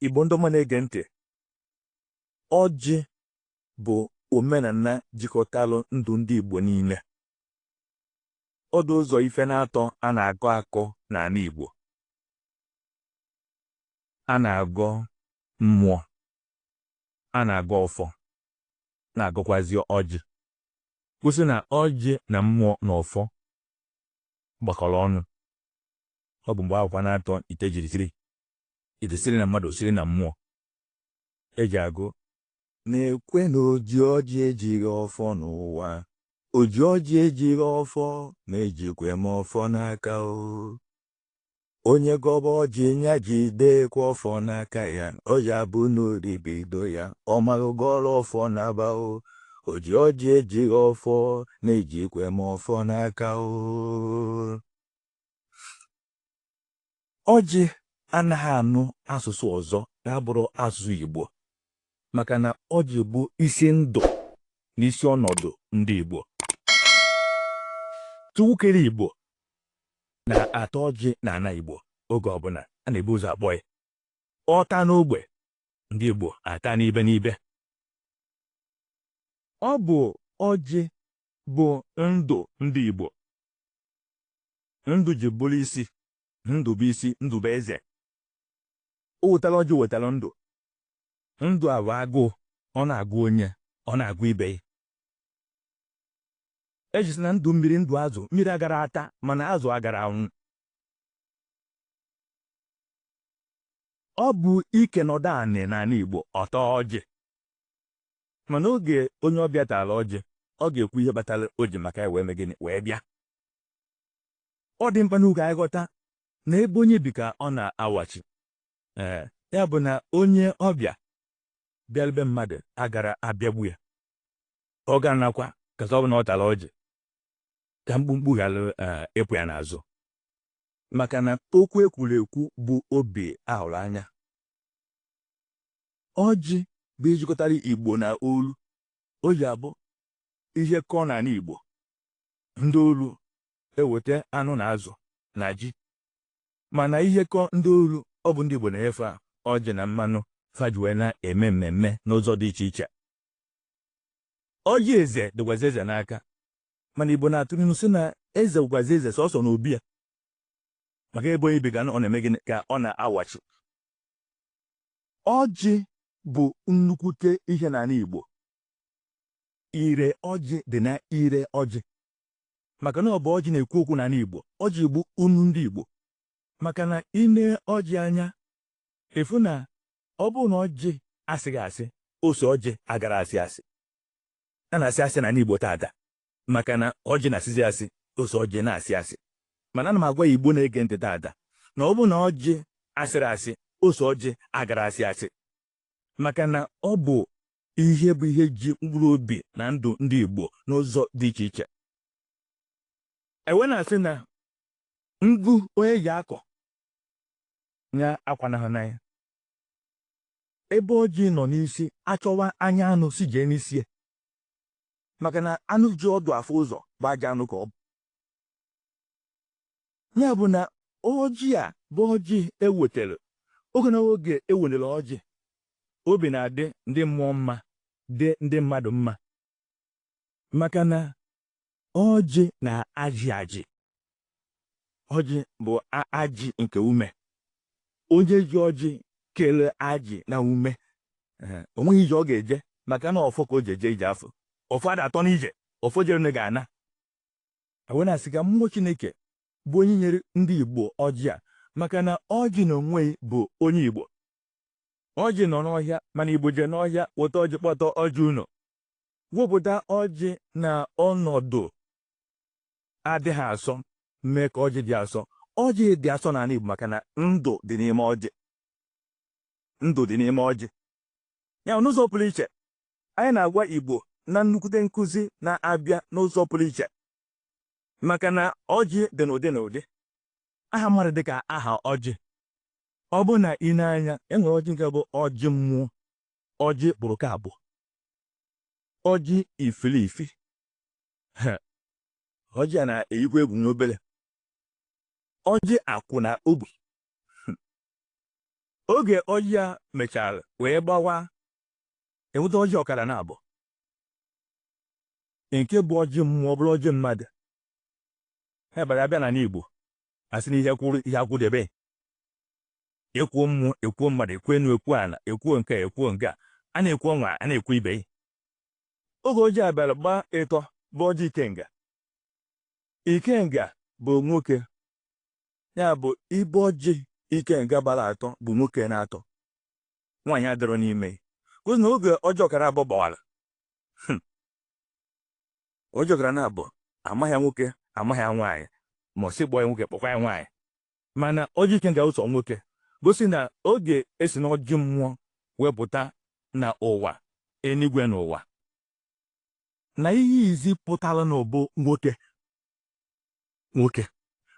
Igbo ndị ọma na-ege ntị, ọjị bụ omenala jikọtalụ ndụ ndị Igbo niile. Ọdụ ụzọ ife na-atọ a na-agọ akọ n'ala Igbo. A na-agọ mmụọ, a na-agọ ọfọ, na-agọkwazi ọjị. Kwụsị na ọjị na mmụọ na ọfọ gbakọrọ ọnụ. Ọ bụ mgbe akwụkwọ na-atọ ite jiri siri na mmadụ siri na mmụọ. Eji agụ na-ekwe na oji ọjị ejighị ọfọ n'ụwa, oji ọjị ejighị ọfọ na-ejikwe m ọfọ n'aka o. Onye gọba ọjị nya jidekwa ọfọ n'aka ya, ọ ya bụ n'oribido ya, ọ marụgọrọ ọfọ n'aba o. Oji ọjị ejighị ọfọ na-ejikwe m ọfọ n'aka o. Ọjị anaghị anụ asụsụ ọzọ ga-abụrụ asụsụ Igbo, maka na ọjị bụ isi ndụ na isi ọnọdụ ndị Igbo. Chukwu kere Igbo na-ata ọjị n'ala Igbo oge ọbụla a na-ebu ụzọ akpọ ya. Ọta n'ogbe, ndị Igbo ata n'ibe n'ibe. Ọ bụ ọjị bụ ndụ ndị Igbo. Ndụ ji bụrụ isi, ndụ bụ isi, ndụ bụ eze. O wetara ọjị, wetara ndụ. Ndụ a bụ agụụ, ọ na-agụ onye, ọ na-agụ ibe ya. Ejisi na ndụ mmiri, ndụ azụ, mmiri agara ata mana azụ agara anwụ. Ọ bụ ike nọdụ anị n'ala Igbo ọtọ ọjị. Mana oge onye ọbịa tara ọjị, ọ ga-ekwu ihe batara o ji maka ya wee mee gịnị wee bịa. Ọ dị mkpa n'oge anyị ghọta na ebe onye bi ka ọ na-awachi. Ya bụ na onye ọbịa bịara be mmadụ agara abịagbu ya. Ọ ga nakwa ka ọ bụ na ọ tara ọjị ka mkpumkpu ghara ịpụ ya n'azụ, maka na okwu ekwuru ekwu bụ obi ahụrụ anya. Ọjị bụ ijikọtara Igbo na olu. O ji abụ ihe kọọ n'ala Igbo, ndị olu eweta anụ na azụ na ji, mana ihe kọọ ndị olu ọ bụ ndị Igbo na-efe ọjị na mmanụ fajiwe na-eme mmemme n'ụzọ dị iche iche. Ọjị eze dịgwazi eze n'aka, mana Igbo na-atụrụ ilu sị na eze gwazi eze sọsọ n'obi ya, maka ebe onye bi ga ọ na-eme gịnị ka ọ na-awachi. Ọjị bụ nnukwute ihe n'ala Igbo. Ire ọjị dị na ire ọjị, maka na ọ bụ ọjị na-ekwu okwu n'ala Igbo. Ọjị bụ unu ndị Igbo, maka na ine ọjị anya efu na ọ bụrụ na ọjị asịghị asị, ose ọjị agara asị asị. A na-asị asị n'ala Igbo taata, maka na ọjị na-asịzi asị, ose ọjị na-asị asị. Mana ana m agwa Igbo na-ege ntị taata na ọ bụ na ọjị asịrị asị, ose ọjị agara asị asị, maka na ọ bụ ihe ji mkpụrụ obi na ndụ ndị Igbo n'ụzọ dị iche iche. Ewe na-asị na ngụ onye ji akọ nya akwanahụ n'anya. Ebe ọjị nọ n'isi, achọwa anya anụ si jee n'isi ya, maka na anụ ji ọdụ afọ ụzọ bụ aja anụ ka ọ bụ. Ya bụ na ọjị a bụ ọjị ewetara oge na oge ewelere ọjị, obi na-adị ndị mmụọ mma, dị ndị mmadụ mma, maka na ọjị na-ajị ajị. Ọjị bụ ajị nke ume. Onye ji ọjị kelee ajị na ume, o nweghị ije ọ ga-eje, maka na ọfọ ka o ji eje ije afọ. Ọfọ ada atọ n'ije, ọfọ jere ne ga-ana. Ewe na-asị ka mmụọ Chineke bụ onye nyere ndị Igbo ọjị a, maka na ọjị na onwe bụ onye Igbo. Ọjị nọ n'ọhịa, mana Igbo jee n'ọhịa weta ọjị, kpọtọ ọjị ụnọ, wepụta ọjị na ọnọdụ adịghị asọ, mee ka ọjị dị asọ. Ọjị dị asọ n'ala Igbo maka na ndụ dị n'ime ọjị. Ndụ dị n'ime ọjị. Ya n'ụzọ pụrụ iche, anyị na-agwa Igbo na nnukwute nkụzi na-abịa n'ụzọ pụrụ iche, maka na ọjị dị n'ụdị na ụdị. Aha mmadụ dịka aha ọjị. Ọ bụ na ị na-anya, enwere ọjị nke bụ ọjị mmụọ, ọjị kpụrụ ka abụọ, ọjị ifilifi. Ọjị a na-eyikwa egwu n'obere. Ọjị akwụ na ogbe. oge ọjị ya mechara wee gbawa enweta ọjị ọkara na abụọ nke bụ ọjị mmụọ bụrụ ọjị mmadụ ha bara abịa na Igbo asị na ihe kwuru ihe akwụdebe ekwuo mmụọ ekwuo mmadụ ekwu enu ekwu ala ekwuo nke ekwuo nke a na-ekwu ọnwa a na-ekwu ibe oge ọjị abịara gbaa ịtọ bụ ọjị ikenga bụ nwoke ya bụ ibe ọjị ikenga gbara atọ bụ nwoke na-atọ nwaanyị adịrọ n'ime kụzi na oge ọjị ọkara abụọ gbawara ọjị ọkara na abụọ amaghị ya nwoke amaghị ya nwaanyị ma ọ sị gbọọ ya nwoke kpọkwa ya nwaanyị mana ọjị ikenga ụsọ nwoke gosi na oge esi n'ọjị mmụọ wepụta na ụwa enigwe n'ụwa na ihe izi pụtara n'ụbụ nwoke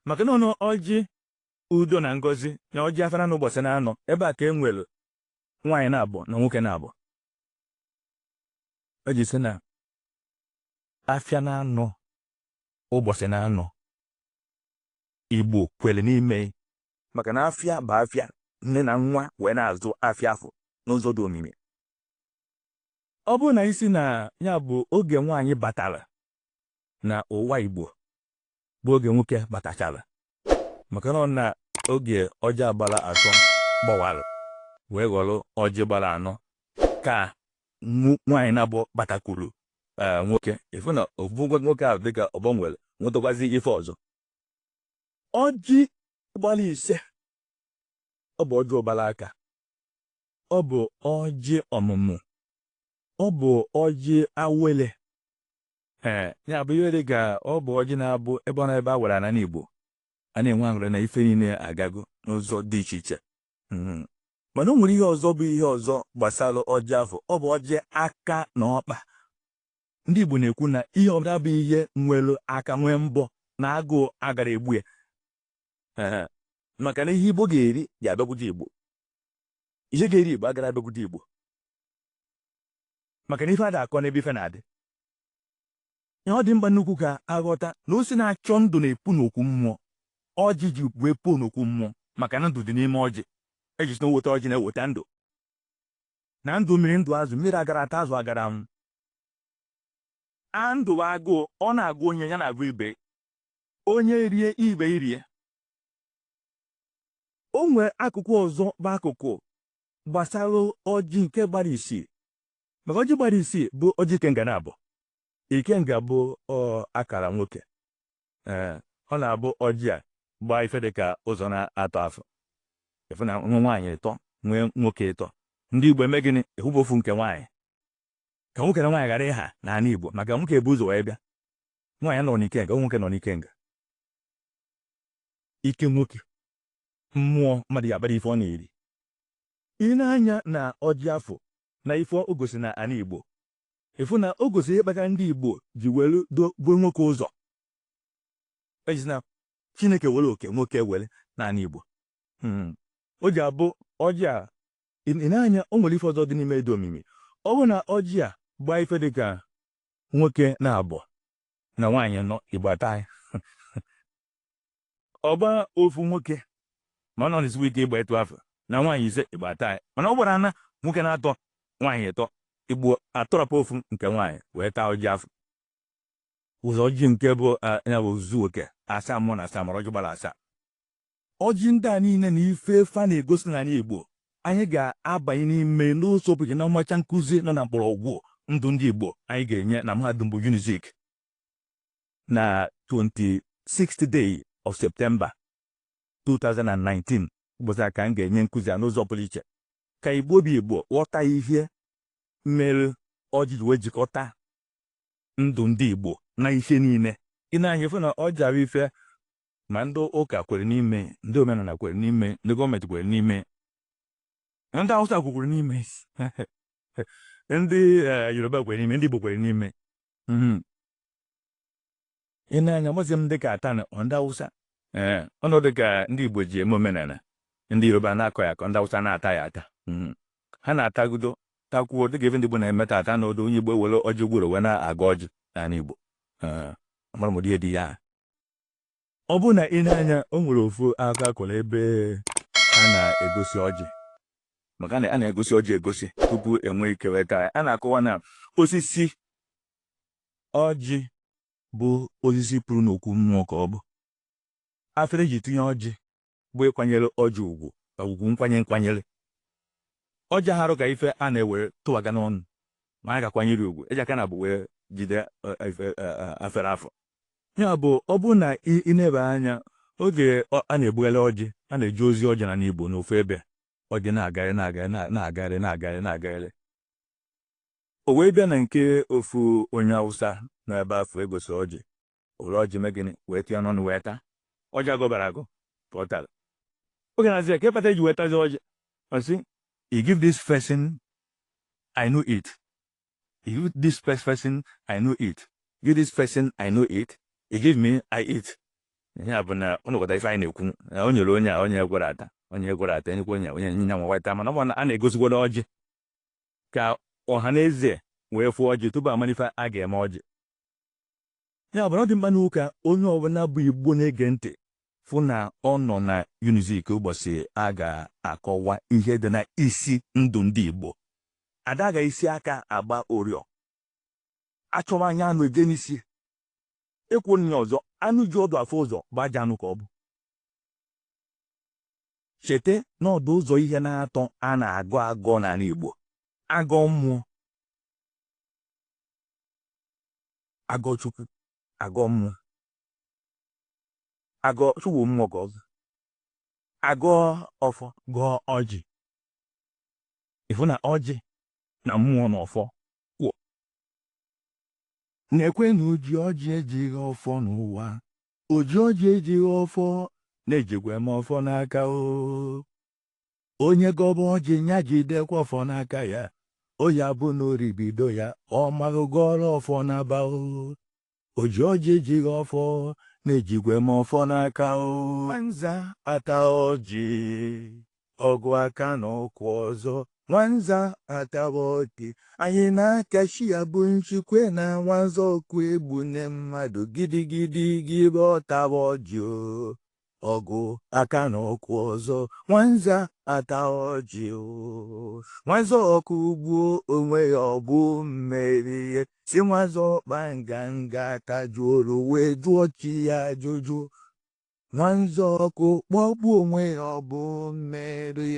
maka na ọnụ ọjị udo na ngozi na ọjị afara n'ụbọchị na-anọ ebe a ka e nwere nwaanyị na-abụ na nwoke na-abụ o ji sị na afịa na-anọ ụbọchị na-anọ Igbo kwere n'ime maka na afịa bụ afịa nne na nwa wee na-azụ afịa afọ n'ụzọ dị omimi ọ bụrụ na isi na ya bụ oge nwaanyị batara na ụwa Igbo bụ oge nwoke batachara maka na oge ọjị agbara atọ gbawara wee ghọrọ ọjị gbara anọ ka nwaanyị na-abụ batakwuru nwoke efu na ofu nwoke ahụ dịka ọgbọ nwere nwetakwazi ife ọzọ ọjị gbara ise ọ bụ ọjị ụbara aka ọ bụ ọjị ọmụmụ ọ bụ ọjị awele ya bụ ihe dị ka ọ bụ ọjị na-abụ ebe ọ na-ebe a were ana n'Igbo a na-enwe aṅụrị na ife niile agago n'ụzọ dị iche iche mana o nwere ihe ọzọ bụ ihe ọzọ gbasara ọjị afọ ọ bụ ọjị aka na ọkpa ndị Igbo na-ekwu na ihe ọbụla bụ ihe nwere aka nwee mbọ na agụụ agara egbu ya maka na ihe Igbo ga-eri ga-abịagwute Igbo ihe ga-eri Igbo agara abịagwute Igbo maka na ife a da-akọ n'ebe ife na-adị ihe ọ dị mkpa nnukwu ka aghọta na osi na-achọ ndụ na-epu n'okwu mmụọ ọjị ji wee puo n'okwu mmụọ maka na ndụ dị n'ime ọjị eji na oweta ọjị na-eweta ndụ na ndụ mmiri ndụ azụ mmiri agara ata azụ agara ndụ agụụ ọ na-agụ onye ya na-agụ ibe onye rie ibe irie o nwee akụkụ ọzọ bụ akụkụ gbasara ọjị nke gbara isii maka ọjị gbara isii bụ ọjị ikenga na-abụ ikenga bụ akara nwoke ọ na-abụ ọjị a gbaa ife dị ka ụzọ na-atọ afọ efu na nwaanyị ịtọ nwee nwoke ịtọ ndị Igbo eme gịnị ehubofu nke nwaanyị ka nwoke na nwaanyị ghara ịha n'ala Igbo maka nwoke bụ ụzọ wee bịa nwaanyị nọ n'ikenga nwoke nọ n'ikenga ike nwoke mmụọ mmadụ ga-abara ife ọ na-eri ị na-anya na ọjị afọ na ife o gosi na ala Igbo efu na o gosi ihe kpatara ndị Igbo ji were gbuo nwoke ụzọ eji na Chineke were oke nwoke were n'ala Igbo o ji abụ ọjị a ị na-anya o nwere ife ọzọ dị n'ime dị omimi ọ bụ na ọjị a gbaa ife dị ka nwoke na-abụ na nwaanyị nọ Igbo ata ọgba ofu nwoke ma ọ nọ n'izigbo ike ịgba etu afọ na nwaanyị ise Igbo ata mana ọ gbara na nwoke na-atọ nwaanyị ịtọ Igbo atọrọpụ ofu nke nwaanyị wee taa ọjị afọ ụzọ ọjị nke bụ ya bụ ozuzu oke asaa mmụọ na asaa mara ọjị gbara asaa ọjị ndị a niile na ife fa na-egosi n'ala Igbo anyị ga-abanye n'ime n'ụzọ pụrụ na ọmacha nkụzi nọ na mgbọrọgwụ ndụ ndị Igbo anyị ga-enye na mahadum bụ UNIZIK na 26th day of September 2019 ụbọchị a ka m ga-enye nkụzi a n'ụzọ pụrụ iche ka Igbo bụ Igbo ghọta ihe mere ọjị wee jikọta ndụ ndị Igbo na ihe niile ị na-anya efu na ọjị ahụ ife ma ndị ụka kwere n'ime ndị omenala kwere n'ime ndị gọọmenti kwere n'ime ndị Hausa kwere n'ime ndị Yoruba kwere n'ime ndị Igbo kwere n'ime ị na-anya masị m dịka ata na ndị Hausa ọnọdụ ka ndị Igbo ji eme omenala ndị Yoruba na-akọ ya ka ndị Hausa na-ata ya ata ha na-atagudo takwuo dịka ebe ndị Igbo na-emeta ata n'odo onye Igbo were ọjị ugboro wee na-aga ọjị n'ala Igbo amara m ụdị ihe dị ya ọ bụ na ị na-anya o nwere ofu aka akọrọ ebe a na-egosi ọjị maka na a na-egosi ọjị egosi tupu enwe ike weta ya. A na-akọwa na osisi ọjị bụ osisi pụrụ n'okwu mmụọ ka ọ bụ. Afere ji tinye ọjị bụ ịkwanyere ọjị ugwu ka ugwu nkwanyere. Ọjị harụ ka ife a na-ewere tụwaga n'ọnụ ma a ga-akwanyere ugwu eji aka na bụ wee jide afere afọ. Ya bụ ọ bụ na ị na-ebe anya oge a na-egbugharị ọjị, a na-eji ozi ọjị na n'Igbo n'ofu ebe ọjị na-agagharị. O wee bịa na nke ofu onye Awụsa nọ ebe afọ egosi ọjị, ore ọjị megịnị wee tinye n'ọnụ wee taa. Ọjị agọbara agụ ka ọ tara. Oge na-azị ka ịkpata eji wee tazi ọjị, ọ sị, you give this person I know it. You give this person I know it. Give this person I know it. You give me I eat. Ya bụ na ọnụkọta ife anyị na-ekwu na o nyere onye gwara ata enyekwa onye nya nwa weta, mana ọ bụ na a na-egosigwara ọjị ka ọha na eze wee fụọ ọjị tupu amanife a ga-eme ọjị. Ya bụ na ọ dị mkpa n'ụka onye ọbụla bụ Igbo na-ege ntị fụ na ọ nọ na Unizik ụbọchị a ga-akọwa ihe dị na isi ndụ ndị Igbo. Ada ga-esi aka agba oriọ achọwa anya anụ eje n'isi ekwu onye ọzọ anụ ji ọdụ afọ ụzọ gbaja anụ ka ọ bụ. Chete n'ọdụ ụzọ ihe na-atọ a na-agọ n'ala Igbo: agọ mmụọ, agọ Chukwu, agọ mmụọ, agọ Chukwu mmụọ ka ọzọ, agọ ọfọ, gọọ ọjị. Ịfụ na ọjị na mmụọ na ọfọ kwụ. Na-ekwe na oji ọjị ejighị ọfọ n'ụwa, oji ọjị ejighị ọfọ na-ejikwa eme ọfọ n'aka o. Onye gọba ọjị nya jidekwa ọfọ n'aka ya, o ya bụ na oribido ya ọ maghị gọọrọ ọfọ n'aba o. Oji ọjị ejighị ọfọ na-ejikwa eme ọfọ n'aka o. Nwanza ata ọjị ọgụ aka na ọkụ ọzọ. Nwanza atawa ọjị anyị na-akashi ya bụ nchikwe na nwanza ọkụ egbu nne mmadụ gidigidi gibe ọtawa ọjị o. Ọgụ aka na ọkụ ọzọ. Nwanza atawa ọjị o. Nwanza ọkụ gbuo onwe ya ọ bụ mmeri. Si nwanza ọkpa nganga tajuoro wee jụọ chi ya ajụjụ. Nwanza ọkụ kpọgbuo onwe ya ọ bụ mmeri.